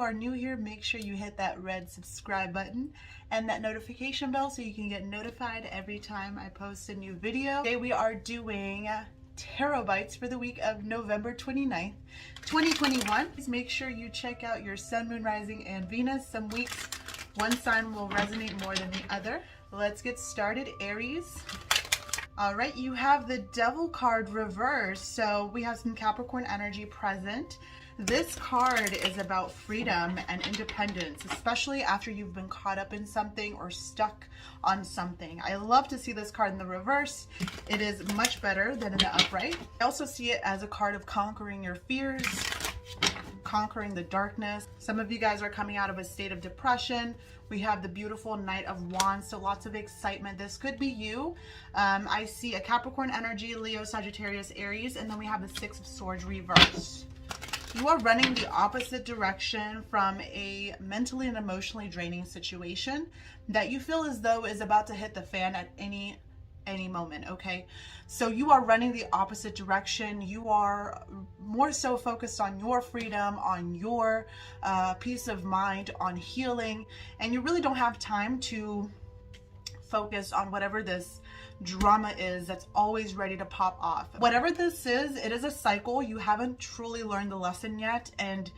are new here, make sure you hit that red subscribe button and that notification bell so you can get notified every time I post a new video. Today we are doing tarot bites for the week of November 29th, 2021. Please make sure you check out your sun, moon, rising, and Venus. Some weeks one sign will resonate more than the other. Let's get started. Aries. All right, you have the Devil card reversed, so we have some Capricorn energy present. This card is about freedom and independence, especially after you've been caught up in something or stuck on something. I love to see this card in the reverse. It is much better than in the upright. I also see it as a card of conquering your fears, conquering the darkness. Some of you guys are coming out of a state of depression. We have the beautiful Knight of Wands, so lots of excitement. This could be you. I see a Capricorn energy, Leo, Sagittarius, Aries, and then we have the Six of Swords reversed. You are running the opposite direction from a mentally and emotionally draining situation that you feel as though is about to hit the fan at any moment, okay? So you are running the opposite direction. You are more so focused on your freedom, on your peace of mind, on healing, and you really don't have time to focus on whatever this drama is that's always ready to pop off. Whatever this is, it is a cycle. You haven't truly learned the lesson yet, and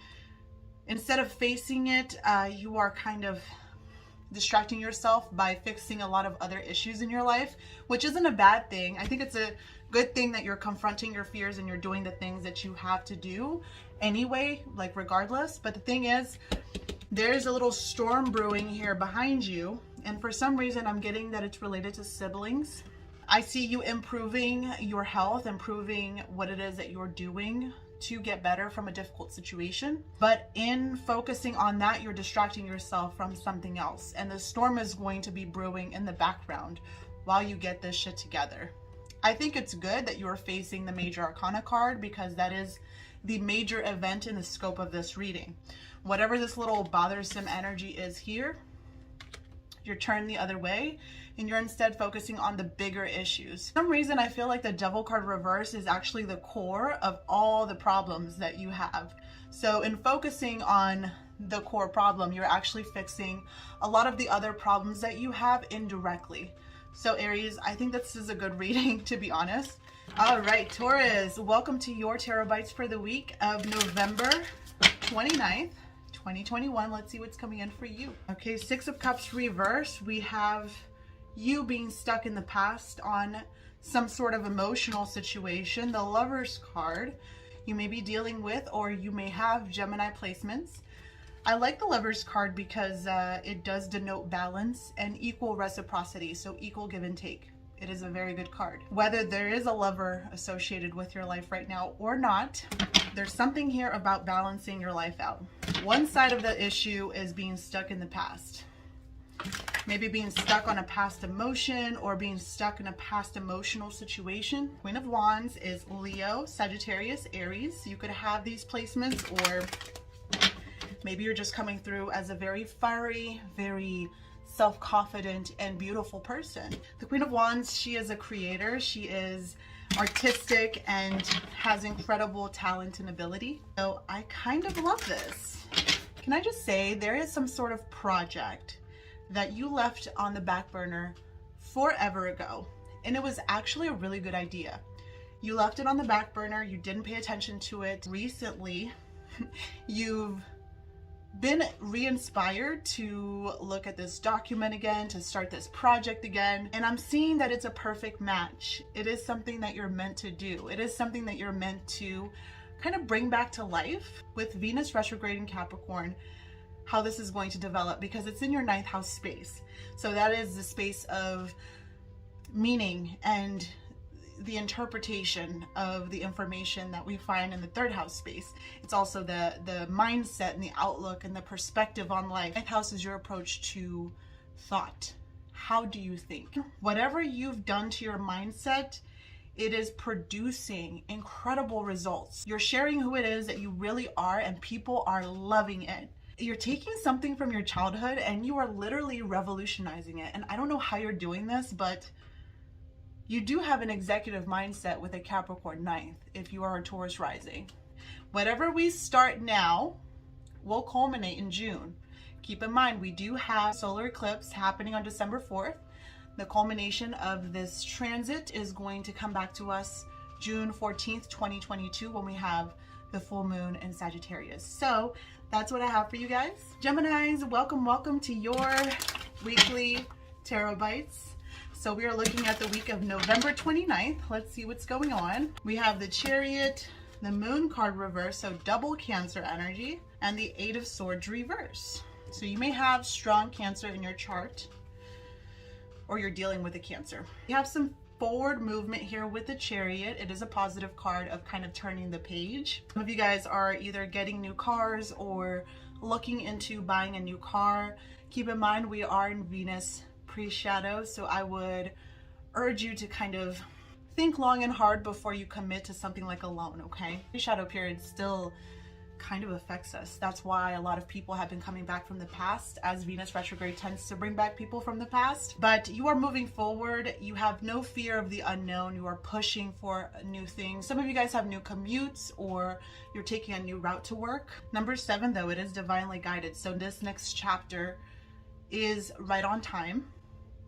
instead of facing it, you are kind of distracting yourself by fixing a lot of other issues in your life, which isn't a bad thing. I think it's a good thing that you're confronting your fears and you're doing the things that you have to do anyway, like regardless. But the thing is, there's a little storm brewing here behind you, and for some reason I'm getting that it's related to siblings. I see you improving your health, improving what it is that you're doing to get better from a difficult situation, but in focusing on that, you're distracting yourself from something else, and the storm is going to be brewing in the background while you get this shit together. I think it's good that you're facing the Major Arcana card, because that is the major event in the scope of this reading. Whatever this little bothersome energy is here, you're turned the other way and you're instead focusing on the bigger issues. For some reason, I feel like the Devil card reverse is actually the core of all the problems that you have. So in focusing on the core problem, you're actually fixing a lot of the other problems that you have indirectly. So Aries, I think this is a good reading, to be honest. All right, Taurus, welcome to your tarot bites for the week of November 29th. 2021. Let's see what's coming in for you. Okay, Six of Cups reverse. We have you being stuck in the past on some sort of emotional situation. The Lovers card, you may be dealing with, or you may have Gemini placements. I like the Lovers card because it does denote balance and equal reciprocity, so equal give and take. It is a very good card. Whether there is a lover associated with your life right now or not, there's something here about balancing your life out. One side of the issue is being stuck in the past. Maybe being stuck on a past emotion or being stuck in a past emotional situation. Queen of Wands is Leo, Sagittarius, Aries. You could have these placements, or maybe you're just coming through as a very fiery, very self-confident and beautiful person. The Queen of Wands, she is a creator. She is artistic and has incredible talent and ability. So I kind of love this. Can I just say, there is some sort of project that you left on the back burner forever ago, and it was actually a really good idea. You left it on the back burner, you didn't pay attention to it. Recently, you've been re-inspired to look at this document again, to start this project again, and I'm seeing that it's a perfect match. It is something that you're meant to do. It is something that you're meant to kind of bring back to life. With Venus retrograde in Capricorn, how this is going to develop, because it's in your 9th house space. So that is the space of meaning and the interpretation of the information that we find in the 3rd house space. It's also the mindset and the outlook and the perspective on life. 9th house is your approach to thought. How do you think? Whatever you've done to your mindset, it is producing incredible results. You're sharing who it is that you really are, and people are loving it. You're taking something from your childhood and you are literally revolutionizing it. And I don't know how you're doing this, but you do have an executive mindset with a Capricorn 9th if you are a Taurus rising. Whatever we start now will culminate in June. Keep in mind, we do have solar eclipse happening on December 4th. The culmination of this transit is going to come back to us June 14th, 2022, when we have the full moon in Sagittarius. So that's what I have for you guys. Geminis, welcome to your weekly tarot bites. So we are looking at the week of November 29th. Let's see what's going on. We have the Chariot, the Moon card reverse, so double Cancer energy, and the Eight of Swords reverse. So you may have strong Cancer in your chart, or you're dealing with a Cancer. You have some forward movement here with the Chariot. It is a positive card of kind of turning the page. Some of you guys are either getting new cars or looking into buying a new car. Keep in mind, we are in Venus pre-shadow, so I would urge you to kind of think long and hard before you commit to something like a loan, okay? Pre-shadow period still kind of affects us. That's why a lot of people have been coming back from the past, as Venus retrograde tends to bring back people from the past. But you are moving forward. You have no fear of the unknown. You are pushing for new things. Some of you guys have new commutes, or you're taking a new route to work. Number 7, though, it is divinely guided. So this next chapter is right on time.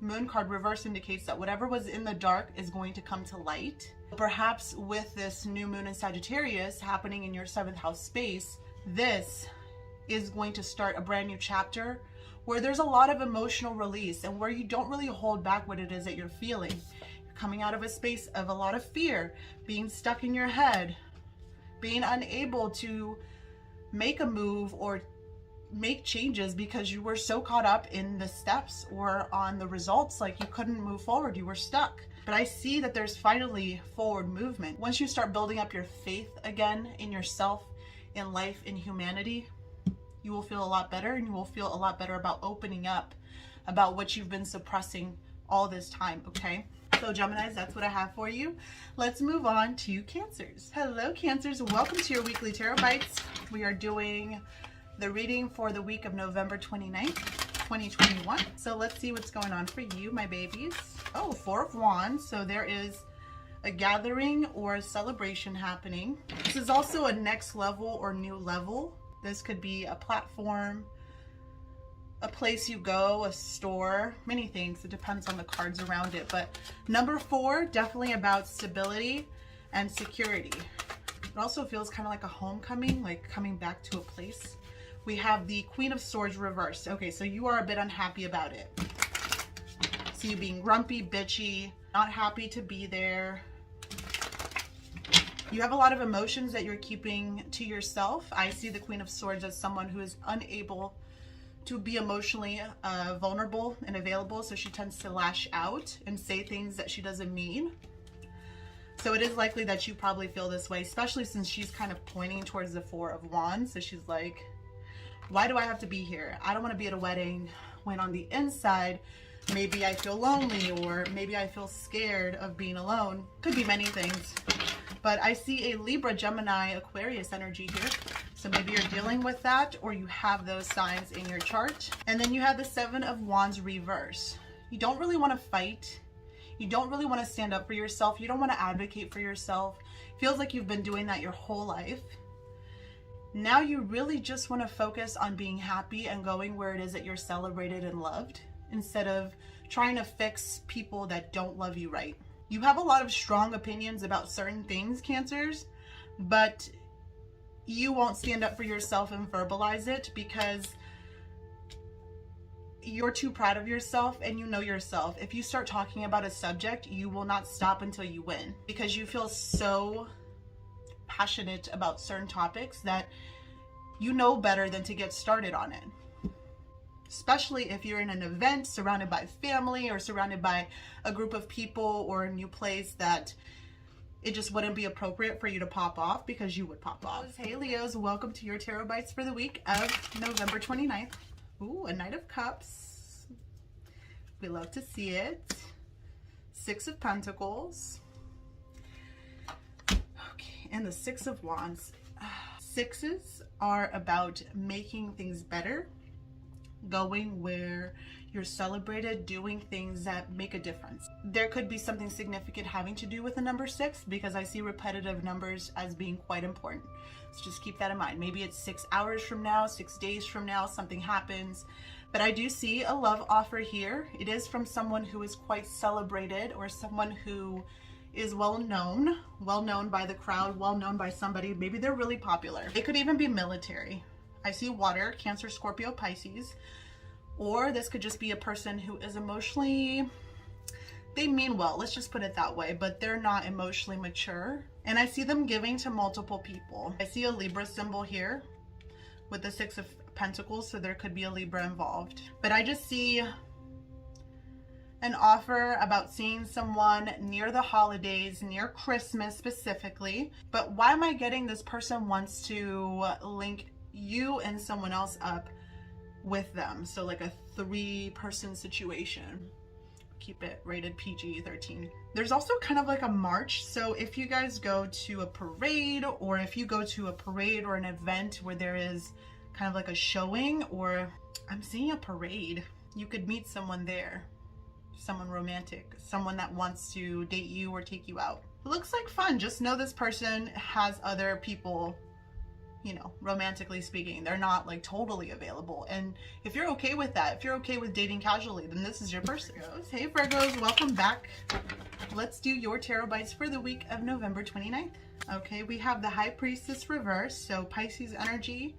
Moon card reverse indicates that whatever was in the dark is going to come to light. Perhaps with this new moon in Sagittarius happening in your 7th house space, this is going to start a brand new chapter where there's a lot of emotional release and where you don't really hold back what it is that you're feeling. You're coming out of a space of a lot of fear, being stuck in your head, being unable to make a move or make changes because you were so caught up in the steps or on the results, like you couldn't move forward, you were stuck. But I see that there's finally forward movement. Once you start building up your faith again in yourself, in life, in humanity, you will feel a lot better, and you will feel a lot better about opening up about what you've been suppressing all this time, okay? So Geminis, that's what I have for you. Let's move on to Cancers. Hello Cancers, welcome to your weekly tarot bites. We are doing the reading for the week of November 29th, 2021. So let's see what's going on for you, my babies. Oh, 4 of Wands. So there is a gathering or a celebration happening. This is also a next level or new level. This could be a platform, a place you go, a store, many things. It depends on the cards around it. But number 4, definitely about stability and security. It also feels kind of like a homecoming, like coming back to a place. We have the Queen of Swords reversed. Okay, so you are a bit unhappy about it. See you being grumpy, bitchy, not happy to be there. You have a lot of emotions that you're keeping to yourself. I see the Queen of Swords as someone who is unable to be emotionally vulnerable and available, so she tends to lash out and say things that she doesn't mean. So it is likely that you probably feel this way, especially since she's kind of pointing towards the 4 of Wands. So she's like, why do I have to be here? I don't want to be at a wedding, when on the inside, maybe I feel lonely, or maybe I feel scared of being alone. Could be many things. But I see a Libra, Gemini, Aquarius energy here. So maybe you're dealing with that, or you have those signs in your chart. And then you have the 7 of Wands reverse. You don't really want to fight. You don't really want to stand up for yourself. You don't want to advocate for yourself. Feels like you've been doing that your whole life. Now you really just want to focus on being happy and going where it is that you're celebrated and loved, instead of trying to fix people that don't love you right. You have a lot of strong opinions about certain things, Cancers, but you won't stand up for yourself and verbalize it because you're too proud of yourself and you know yourself. If you start talking about a subject, you will not stop until you win, because you feel so passionate about certain topics that you know better than to get started on it. Especially if you're in an event surrounded by family or surrounded by a group of people or a new place that it just wouldn't be appropriate for you to pop off, because you would pop off. Hey Leos, welcome to your tarot bites for the week of November 29th. Ooh, a Knight of Cups. We love to see it. 6 of Pentacles. Okay, and the 6 of Wands. 6s are about making things better, going where You're celebrated doing things that make a difference. There could be something significant having to do with the number 6, because I see repetitive numbers as being quite important. So just keep that in mind. Maybe it's 6 hours from now, 6 days from now, something happens. But I do see a love offer here. It is from someone who is quite celebrated, or someone who is well known by the crowd, well known by somebody. Maybe they're really popular. It could even be military. I see water, Cancer, Scorpio, Pisces. Or this could just be a person who is emotionally, they mean well, let's just put it that way, but they're not emotionally mature. And I see them giving to multiple people. I see a Libra symbol here with the 6 of Pentacles, so there could be a Libra involved. But I just see an offer about seeing someone near the holidays, near Christmas specifically. But why am I getting this person wants to link you and someone else up with them? So like a 3-person situation. Keep it rated PG-13. There's also kind of like a march. So if you guys go to a parade, or if you go to a parade or an event where there is kind of like a showing, or I'm seeing a parade, you could meet someone there, someone romantic, someone that wants to date you or take you out. It looks like fun. Just know this person has other people, you know, romantically speaking. They're not like totally available. And if you're okay with that, if you're okay with dating casually, then this is your person. Hey Virgos, welcome back. Let's do your tarot bites for the week of November 29th. Okay, we have the High Priestess reverse, so Pisces energy,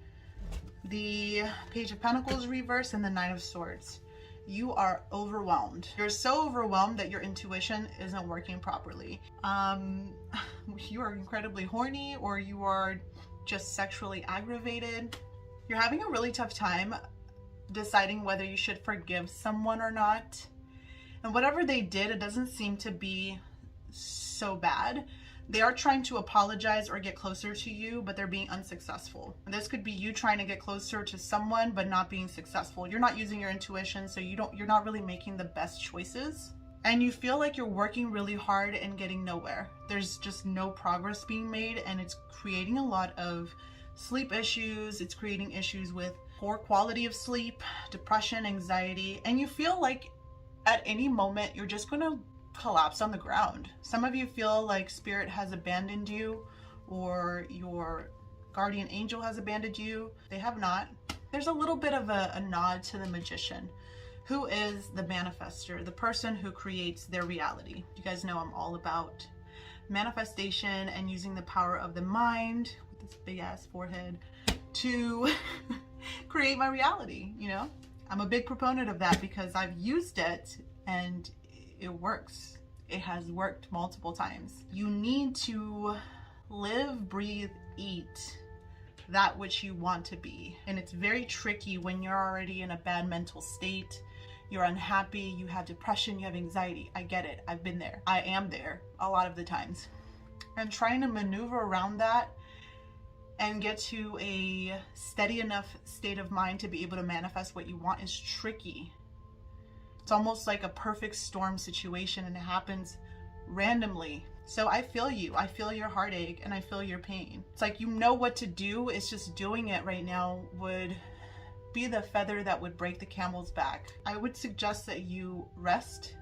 the Page of Pentacles reverse, and the Knight of Swords. You are overwhelmed. You're so overwhelmed that your intuition isn't working properly. You are incredibly horny, or you are just sexually aggravated. You're having a really tough time deciding whether you should forgive someone or not. And whatever they did, it doesn't seem to be so bad. They are trying to apologize or get closer to you, but they're being unsuccessful. And this could be you trying to get closer to someone, but not being successful. You're not using your intuition, so you're not really making the best choices. And you feel like you're working really hard and getting nowhere. There's just no progress being made, and it's creating a lot of sleep issues. It's creating issues with poor quality of sleep, depression, anxiety, and you feel like at any moment you're just gonna collapse on the ground. Some of you feel like spirit has abandoned you, or your guardian angel has abandoned you. They have not. There's a little bit of a nod to the Magician, who is the manifester, the person who creates their reality. You guys know I'm all about manifestation and using the power of the mind with this big ass forehead to create my reality. You know, I'm a big proponent of that because I've used it and it works. It has worked multiple times. You need to live, breathe, eat that which you want to be. And it's very tricky when you're already in a bad mental state. You're unhappy, you have depression, you have anxiety. I get it. I've been there. I am there a lot of the times. And trying to maneuver around that and get to a steady enough state of mind to be able to manifest what you want is tricky. It's almost like a perfect storm situation, and it happens randomly. So I feel you. I feel your heartache and I feel your pain. It's like you know what to do. It's just doing it right now would be the feather that would break the camel's back. I would suggest that you rest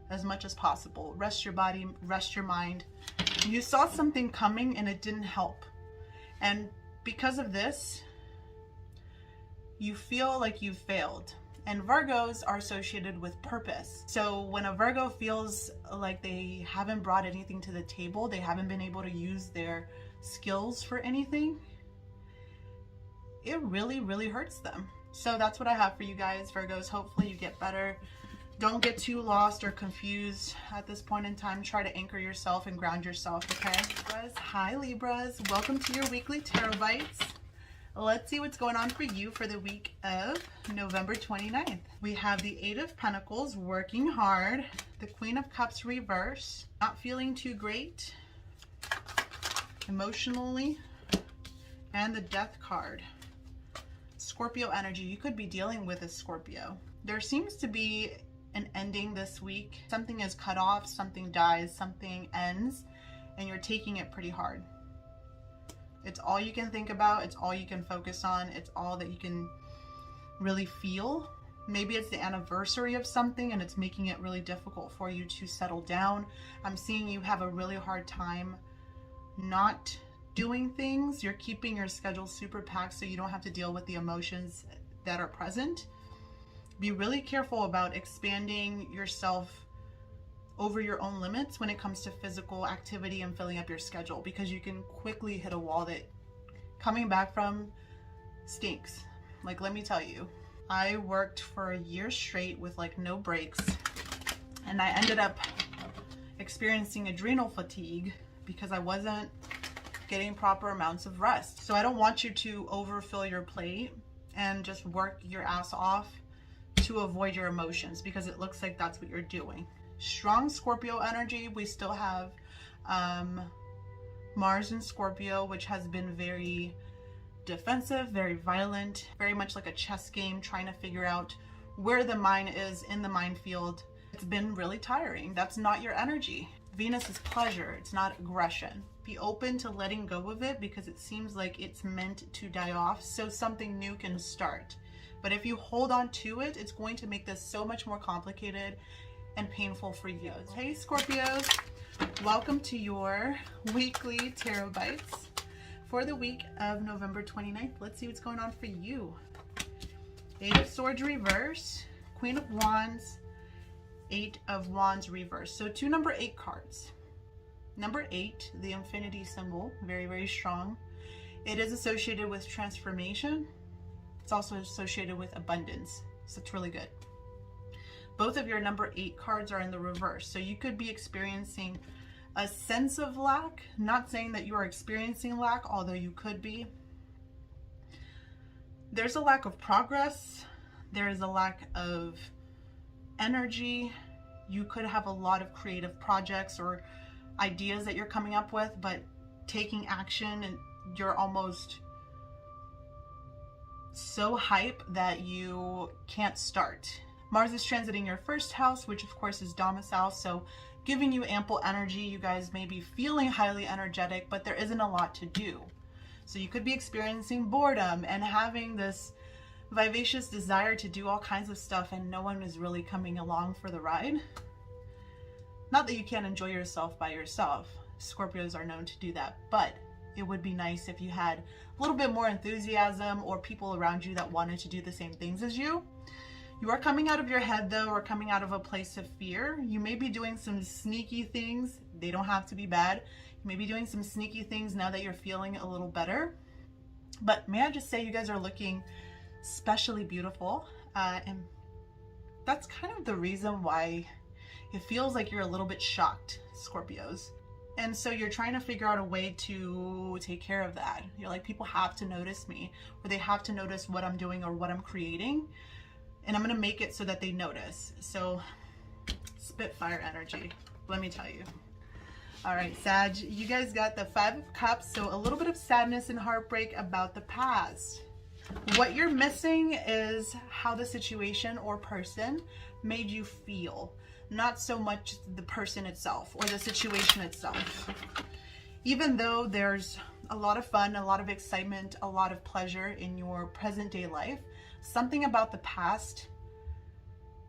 as much as possible. Rest your body, rest your mind. You saw something coming and it didn't help. And because of this, you feel like you failed. And Virgos are associated with purpose. So when a Virgo feels like they haven't brought anything to the table, they haven't been able to use their skills for anything, it really, really hurts them. So that's what I have for you guys, Virgos. Hopefully you get better. Don't get too lost or confused at this point in time. Try to anchor yourself and ground yourself, okay? Libras, hi Libras. Welcome to your weekly tarot bites. Let's see what's going on for you for the week of November 29th. We have the 8 of Pentacles, working hard. The Queen of Cups reverse, not feeling too great emotionally. And the Death card. Scorpio energy. You could be dealing with a Scorpio. There seems to be an ending this week. Something is cut off, something dies, something ends, and you're taking it pretty hard. It's all you can think about. It's all you can focus on. It's all that you can really feel. Maybe it's the anniversary of something and it's making it really difficult for you to settle down. I'm seeing you have a really hard time not doing things. You're keeping your schedule super packed so you don't have to deal with the emotions that are present. Be really careful about expanding yourself over your own limits when it comes to physical activity and filling up your schedule, because you can quickly hit a wall that coming back from stinks. Like, let me tell you, I worked for a year straight with like no breaks, and I ended up experiencing adrenal fatigue because I wasn't getting proper amounts of rest. So I don't want you to overfill your plate and just work your ass off to avoid your emotions, because it looks like that's what you're doing. Strong Scorpio energy. We still have Mars in Scorpio, which has been very defensive, very violent, very much like a chess game, trying to figure out where the mind is in the minefield. It's been really tiring. That's not your energy. Venus is pleasure, it's not aggression. Be open to letting go of it, because it seems like it's meant to die off so something new can start. But if you hold on to it, it's going to make this so much more complicated and painful for you. Hey Scorpios, welcome to your weekly tarot bites for the week of November 29th. Let's see what's going on for you. Eight of Swords reverse, Queen of Wands, Eight of Wands reverse. So two number 8 cards. Number 8, the infinity symbol, very, very strong. It is associated with transformation. It's also associated with abundance. So it's really good. Both of your number 8 cards are in the reverse. So you could be experiencing a sense of lack. Not saying that you are experiencing lack, although you could be. There's a lack of progress. There is a lack of energy. You could have a lot of creative projects or ideas that you're coming up with, but taking action, and you're almost so hype that you can't start. Mars is transiting your first house, which of course is domicile, so giving you ample energy. You guys may be feeling highly energetic, but there isn't a lot to do. So you could be experiencing boredom and having this vivacious desire to do all kinds of stuff, and no one is really coming along for the ride. Not that you can't enjoy yourself by yourself. Scorpios are known to do that, but it would be nice if you had a little bit more enthusiasm or people around you that wanted to do the same things as you. You are coming out of your head though, or coming out of a place of fear. You may be doing some sneaky things. They don't have to be bad. You may be doing some sneaky things now that you're feeling a little better. But may I just say, you guys are looking especially beautiful, and that's kind of the reason why it feels like you're a little bit shocked, Scorpios. And so you're trying to figure out a way to take care of that. You're like, people have to notice me, or they have to notice what I'm doing or what I'm creating, and I'm gonna make it so that they notice. So Spitfire energy, let me tell you. All right, Sag, you guys got the 5 of Cups, so a little bit of sadness and heartbreak about the past. What you're missing is how the situation or person made you feel, not so much the person itself or the situation itself. Even though there's a lot of fun, a lot of excitement, a lot of pleasure in your present day life, something about the past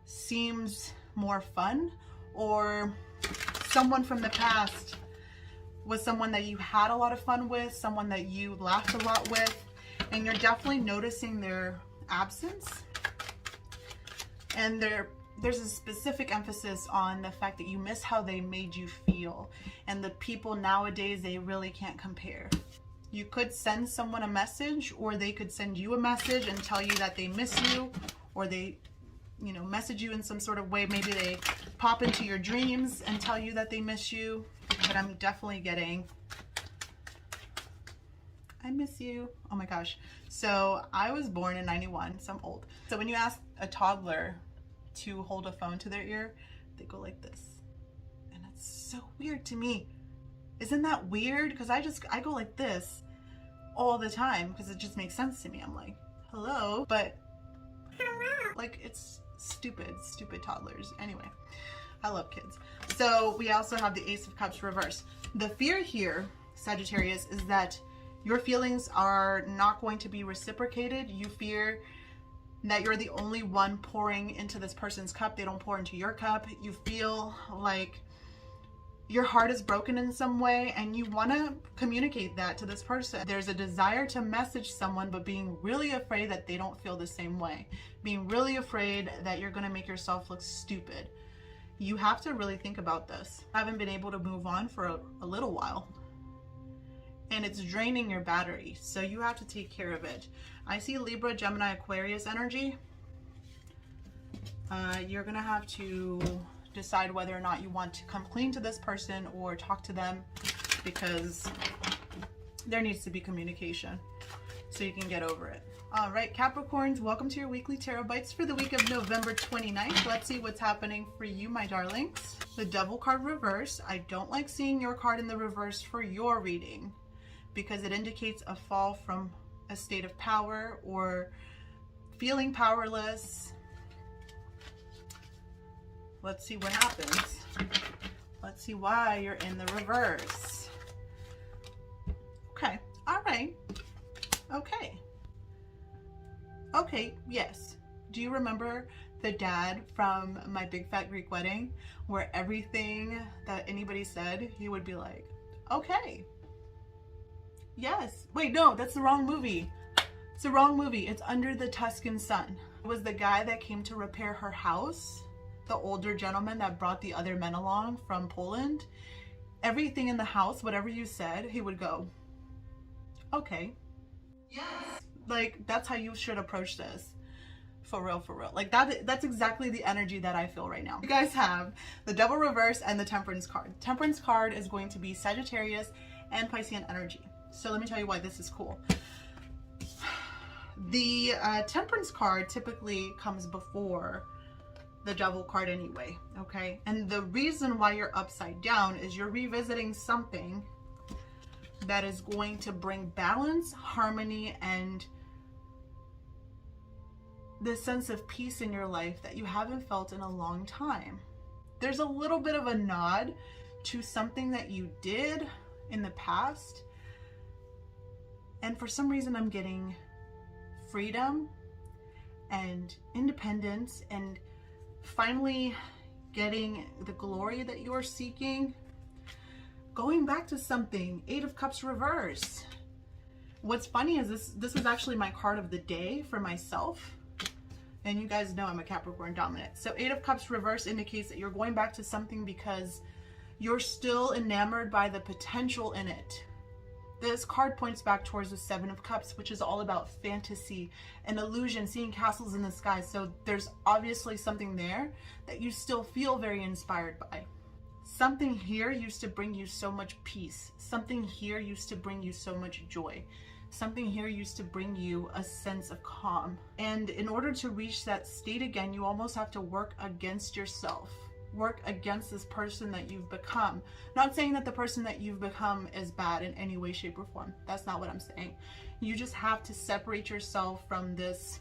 seems more fun, or someone from the past was someone that you had a lot of fun with, someone that you laughed a lot with, and you're definitely noticing their absence. And there's a specific emphasis on the fact that you miss how they made you feel. And the people nowadays, they really can't compare. You could send someone a message, or they could send you a message and tell you that they miss you, or they, you know, message you in some sort of way. Maybe they pop into your dreams and tell you that they miss you. But I'm definitely getting, I miss you. Oh my gosh. So I was born in 91, so I'm old. So when you ask a toddler to hold a phone to their ear, they go like this. And it's so weird to me. Isn't that weird? Because I go like this all the time because it just makes sense to me. I'm like, hello, but like, it's stupid toddlers. Anyway, I love kids. So we also have the Ace of Cups reverse. The fear here, Sagittarius, is that your feelings are not going to be reciprocated. You fear that you're the only one pouring into this person's cup. They don't pour into your cup. You feel like your heart is broken in some way and you want to communicate that to this person. There's a desire to message someone, but being really afraid that they don't feel the same way. Being really afraid that you're going to make yourself look stupid. You have to really think about this. I haven't been able to move on for a little while. And it's draining your battery. So you have to take care of it. I see Libra, Gemini, Aquarius energy. You're going to have to decide whether or not you want to come clean to this person or talk to them, because there needs to be communication so you can get over it. All right, Capricorns, welcome to your weekly tarot bites for the week of November 29th. Let's see what's happening for you, my darlings. The Devil card reverse. I don't like seeing your card in the reverse for your reading because it indicates a fall from a state of power or feeling powerless. Let's see what happens. Let's see why you're in the reverse. Okay, all right. Okay. Okay, yes. Do you remember the dad from My Big Fat Greek Wedding, where everything that anybody said, he would be like, okay. Yes. Wait, no, that's the wrong movie. It's the wrong movie. It's Under the Tuscan Sun. It was the guy that came to repair her house, the older gentleman that brought the other men along from Poland. Everything in the house, whatever you said, he would go, okay. Yes. Like, that's how you should approach this. For real, for real. Like, that's exactly the energy that I feel right now. You guys have the Devil reverse and the Temperance card. Temperance card is going to be Sagittarius and Piscean energy. So let me tell you why this is cool. The Temperance card typically comes before the Devil card anyway, okay? And the reason why you're upside down is you're revisiting something that is going to bring balance, harmony, and this sense of peace in your life that you haven't felt in a long time. There's a little bit of a nod to something that you did in the past, and for some reason I'm getting freedom and independence and finally getting the glory that you are seeking. Going back to something. 8 of Cups reverse. What's funny is this was actually my card of the day for myself. And you guys know I'm a Capricorn dominant. So 8 of Cups reverse indicates that you're going back to something because you're still enamored by the potential in it. This card points back towards the 7 of Cups, which is all about fantasy and illusion, seeing castles in the sky. So there's obviously something there that you still feel very inspired by. Something here used to bring you so much peace. Something here used to bring you so much joy. Something here used to bring you a sense of calm. And in order to reach that state again, you almost have to work against yourself. Work against this person that you've become. Not saying that the person that you've become is bad in any way, shape, or form. That's not what I'm saying. You just have to separate yourself from this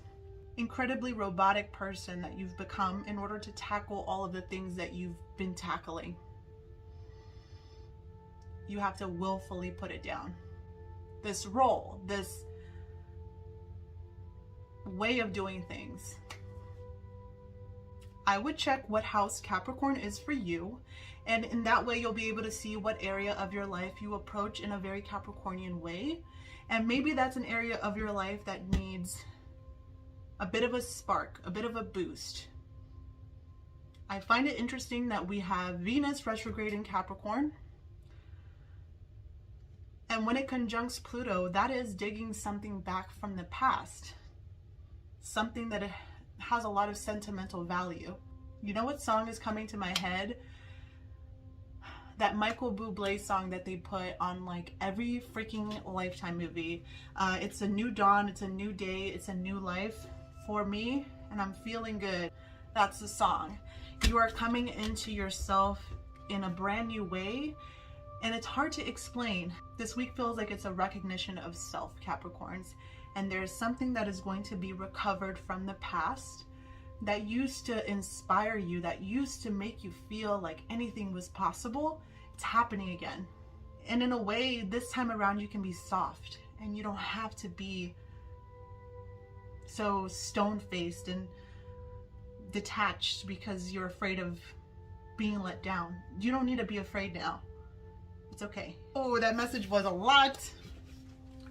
incredibly robotic person that you've become in order to tackle all of the things that you've been tackling. You have to willfully put it down. This role, this way of doing things. I would check what house Capricorn is for you, and in that way you'll be able to see what area of your life you approach in a very Capricornian way. And maybe that's an area of your life that needs a bit of a spark, a bit of a boost. I find it interesting that we have Venus retrograde in Capricorn. And when it conjuncts Pluto, that is digging something back from the past. Something that has a lot of sentimental value. You know what song is coming to my head? That Michael Bublé song that they put on like every freaking Lifetime movie. It's a new dawn, it's a new day, it's a new life for me, and I'm feeling good. That's the song. You are coming into yourself in a brand new way, and it's hard to explain. This week feels like it's a recognition of self, Capricorns, and there's something that is going to be recovered from the past that used to inspire you, that used to make you feel like anything was possible. It's happening again. And in a way, this time around you can be soft, and you don't have to be so stone-faced and detached because you're afraid of being let down. You don't need to be afraid now. It's okay. Oh, that message was a lot,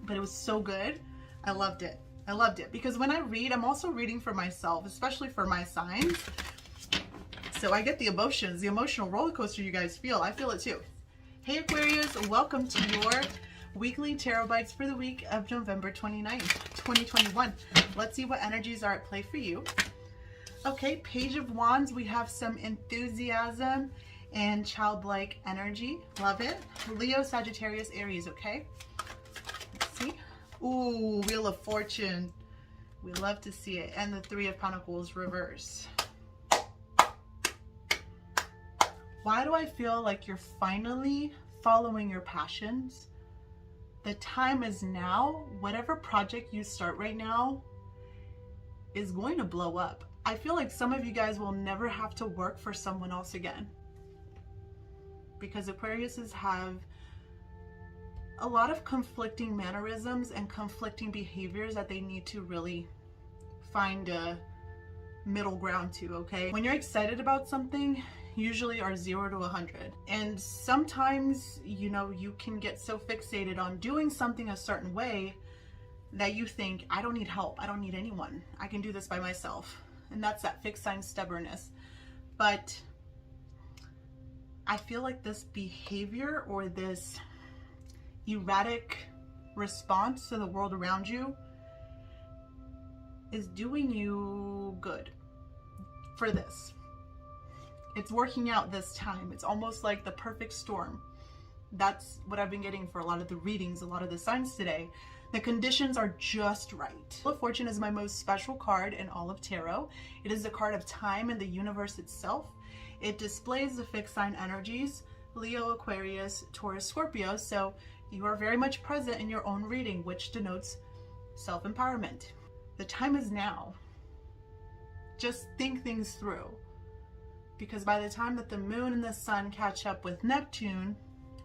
but it was so good. I loved it. I loved it because when I read, I'm also reading for myself, especially for my signs. So I get the emotions, the emotional roller coaster you guys feel. I feel it too. Hey Aquarius, welcome to your weekly tarot bites for the week of November 29th, 2021. Let's see what energies are at play for you. Okay, Page of Wands, we have some enthusiasm and childlike energy. Love it. Leo, Sagittarius, Aries, okay? Let's see. Ooh, Wheel of Fortune. We love to see it. And the Three of Pentacles reverse. Why do I feel like you're finally following your passions? The time is now. Whatever project you start right now is going to blow up. I feel like some of you guys will never have to work for someone else again. Because Aquariuses have a lot of conflicting mannerisms and conflicting behaviors that they need to really find a middle ground to, okay? When you're excited about something, usually are 0 to 100. And sometimes, you know, you can get so fixated on doing something a certain way that you think, I don't need help. I don't need anyone. I can do this by myself. And that's that fixed sign stubbornness. But I feel like this behavior or this erratic response to the world around you is doing you good for this. It's working out this time. It's almost like the perfect storm. That's what I've been getting for a lot of the readings, a lot of the signs today. The conditions are just right. Wheel of Fortune is my most special card in all of tarot. It is the card of time and the universe itself. It displays the fixed sign energies, Leo, Aquarius, Taurus, Scorpio. So you are very much present in your own reading, which denotes self-empowerment. The time is now. Just think things through. Because by the time that the moon and the sun catch up with Neptune,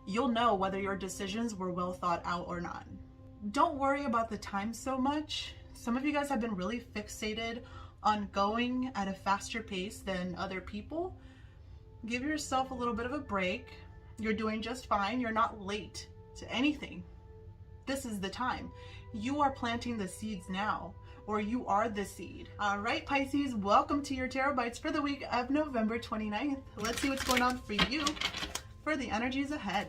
you'll know whether your decisions were well thought out or not. Don't worry about the time so much. Some of you guys have been really fixated on going at a faster pace than other people. Give yourself a little bit of a break. You're doing just fine. You're not late to anything. This is the time. You are planting the seeds now, or you are the seed. All right, Pisces, welcome to your tarot bites for the week of November 29th. Let's see what's going on for you for the energies ahead.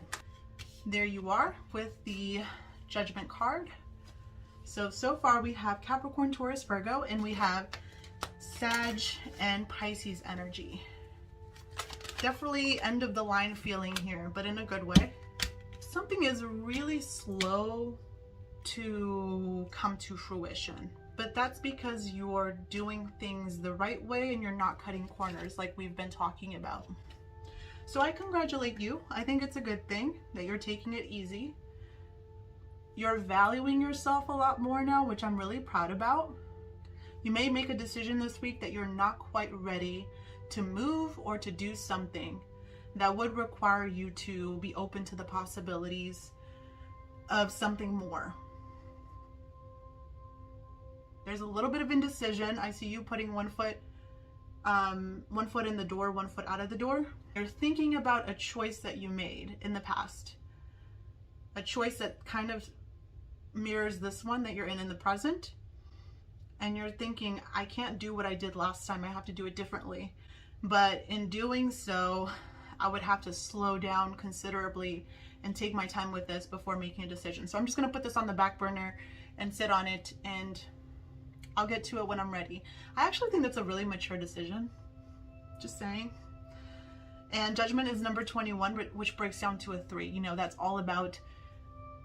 There you are with the Judgment card. So far we have Capricorn, Taurus, Virgo, and we have Sag and Pisces energy. Definitely end of the line feeling here, but in a good way. Something is really slow to come to fruition, but that's because you're doing things the right way and you're not cutting corners like we've been talking about. So I congratulate you. I think it's a good thing that you're taking it easy. You're valuing yourself a lot more now, which I'm really proud about. You may make a decision this week that you're not quite ready to move or to do something that would require you to be open to the possibilities of something more. There's a little bit of indecision. I see you putting one foot in the door, one foot out of the door. You're thinking about a choice that you made in the past. A choice that kind of mirrors this one that you're in the present. And you're thinking, I can't do what I did last time. I have to do it differently. But in doing so, I would have to slow down considerably and take my time with this before making a decision. So I'm just going to put this on the back burner and sit on it, and I'll get to it when I'm ready. I actually think that's a really mature decision. Just saying. And Judgment is number 21, which breaks down to a 3. You know, that's all about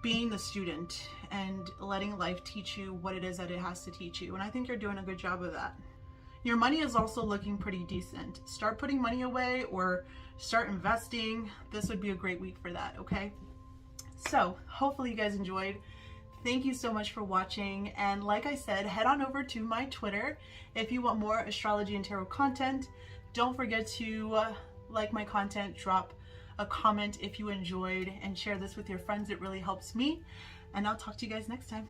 being the student and letting life teach you what it is that it has to teach you. And I think you're doing a good job of that. Your money is also looking pretty decent. Start putting money away or start investing. This would be a great week for that, okay? So hopefully you guys enjoyed. Thank you so much for watching. And like I said, head on over to my Twitter if you want more astrology and tarot content. Don't forget to like my content, drop a comment if you enjoyed, and share this with your friends. It really helps me. And I'll talk to you guys next time.